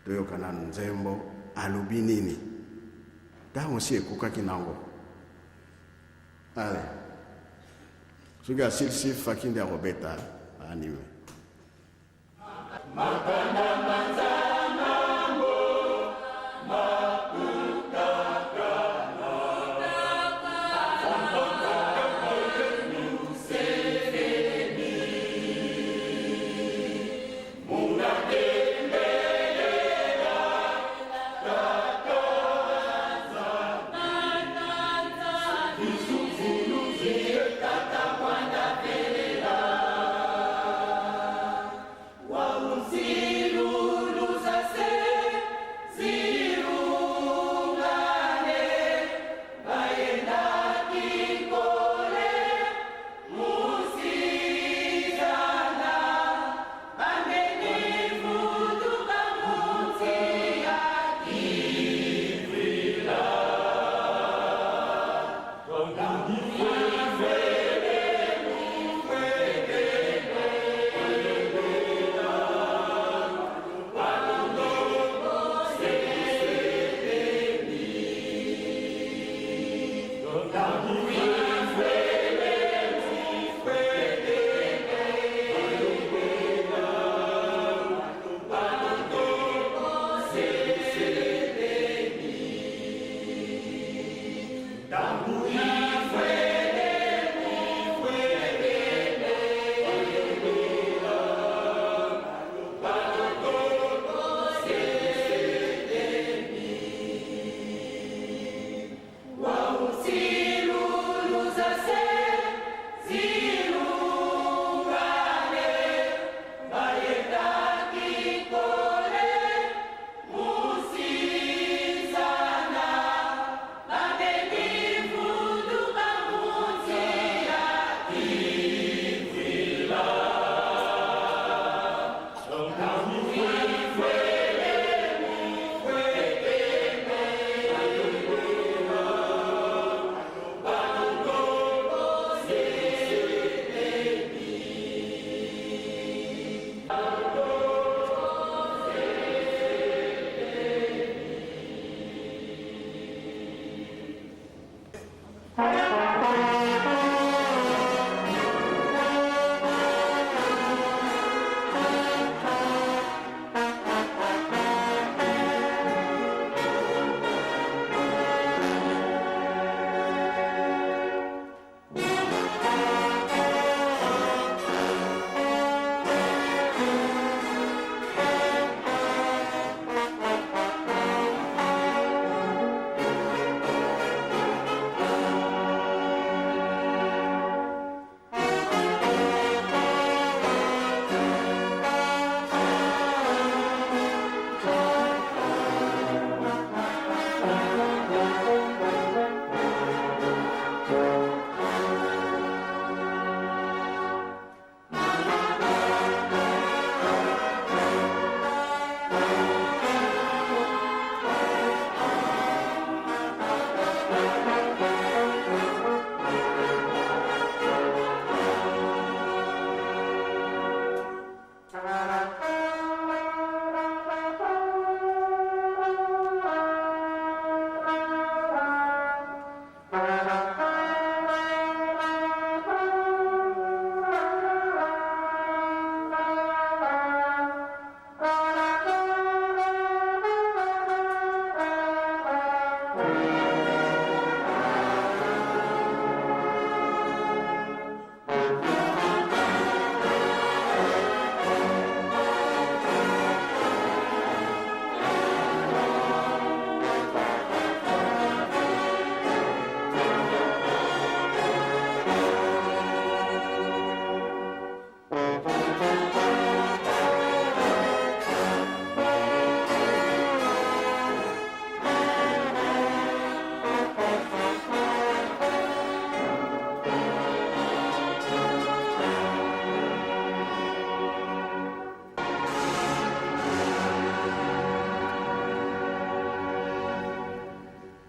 toyokana nzembo alobi nini ntango si ekokaki nango. Ale soki asilisi Faki nde akobeta anime.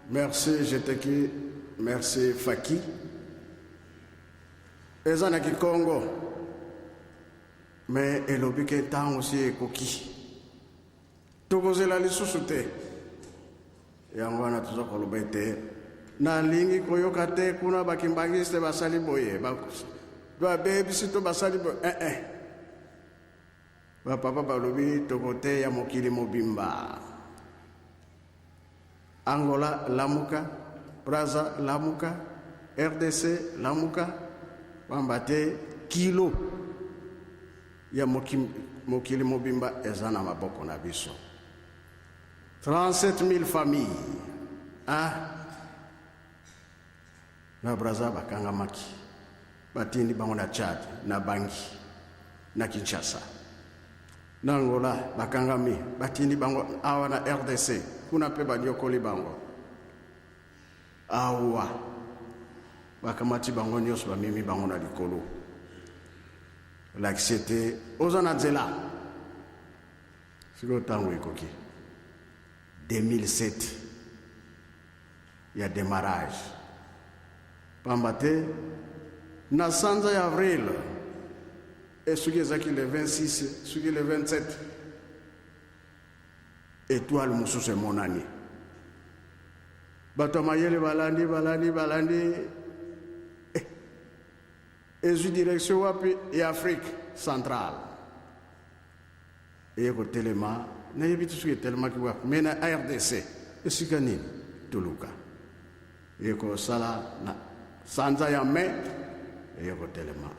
Merci GTKI, merci Faki. Ezana ki Congo, mais elobike tant aussi koki. tokozela lisusu te yango wana tozokoloba ete nalingi koyoka te kuna bakimbangiste basali boye babebisi to basali boye bapapa balobi tokote ya mokili mobimba. Angola lamuka, Brazza lamuka, RDC lamuka, bambate kilo ya mokili mobimba ezana maboko na biso. 37 000 familles. Na Brazza bakanga maki. Batindi bango na Tchad, na Bangi, na Kinshasa. Na Angola bakangami, batindi bango awa na RDC, kuna pe banyokoli bango. Awa bakamati bango nyonso bamemi bango na likolo. Like c'était ozana zela. Siko tango ikoki. 2007 il y a démarrage. Pambate na sanza ya avril et suki ezaki le 26, suki le 27. Étoile mususu monani. Bato mayele balandi. Ezu direction wapi et Afrique centrale. Et ko telema na yebitu suki telema ki wapi mena RDC esikani tuluka. Et ko sala na sanza ya me et ko telema